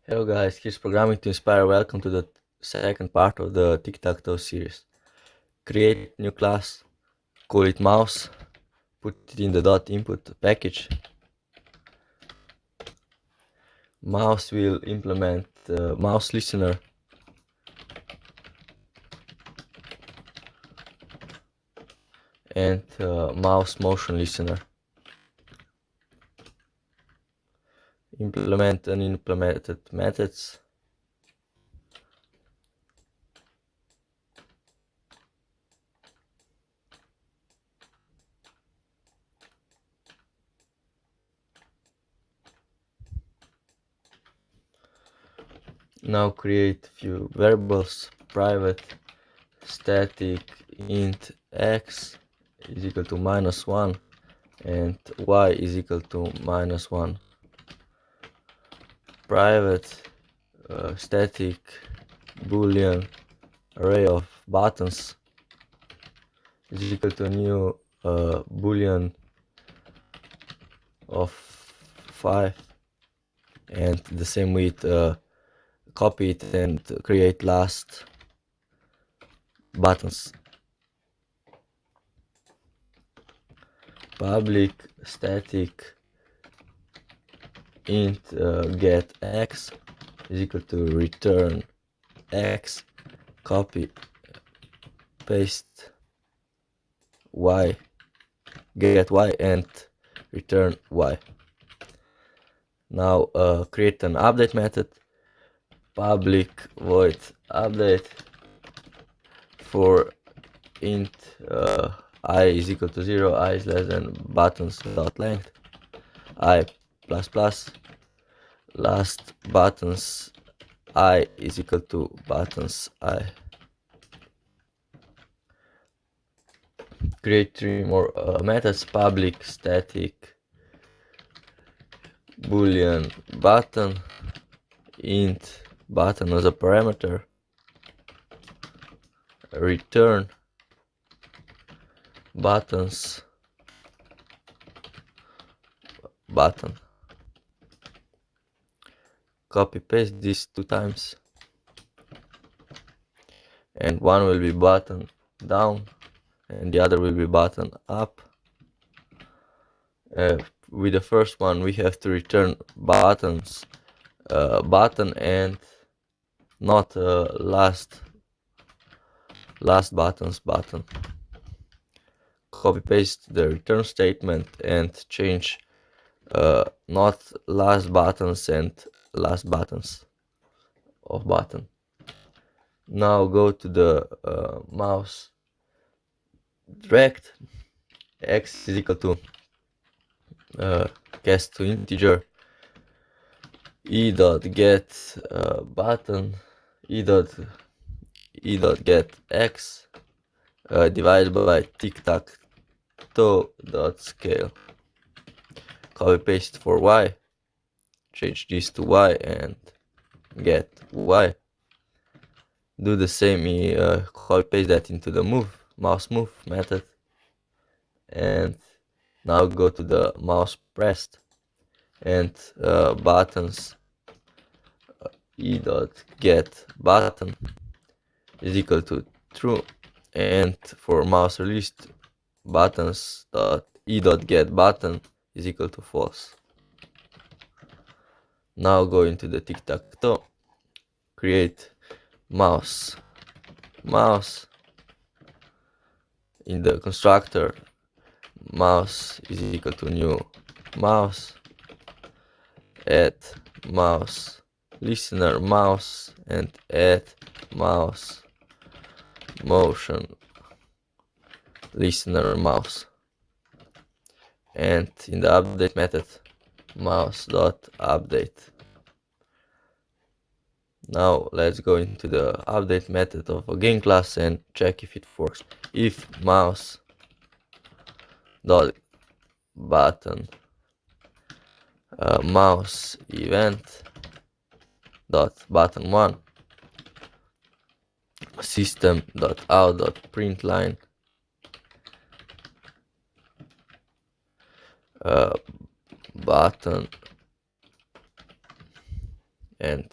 Hello guys, here's Programming to Inspire. Welcome to the second part of the TicTacToe series. Create new class, call it mouse, put it in the .input package. Mouse will implement mouse listener. And mouse motion listener. Implement unimplemented methods. Now create few variables: private, static, int x is equal to -1 and y is equal to -1. Private static boolean array of buttons is equal to a new boolean of 5, and the same with copy it and create last buttons. Public static int get x is equal to return x, copy paste y, get y and return y. Now create an update method, public void update for int I is equal to 0, I is less than buttons dot length, I plus plus, last buttons I is equal to buttons I. Create 3 more methods: public static boolean button, int button as a parameter, return buttons button. Copy paste this 2 times, and one will be button down and the other will be button up. With the first one we have to return buttons button and not last buttons button. Copy paste the return statement and change not last buttons and last buttons of button. Now go to the mouse direct, x is equal to cast to integer e dot get button e dot get x divided by TicTacToe dot scale. Copy paste for y, change this to y and get y. Do the same, copy paste that into the mouse move method, and now go to the mouse pressed and buttons e dot get button is equal to true, and for mouse released buttons dot e dot get button is equal to false. Now go into the TicTacToe, create mouse in the constructor. Mouse is equal to new mouse, add mouse listener mouse and add mouse motion listener mouse, and in the update method mouse dot update. Now let's go into the update method of a game class and check if it works. If mouse dot button mouse event dot button 1 system dot out dot println button and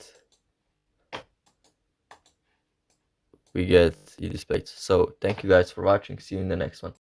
we get e displayed. So thank you guys for watching. See you in the next one.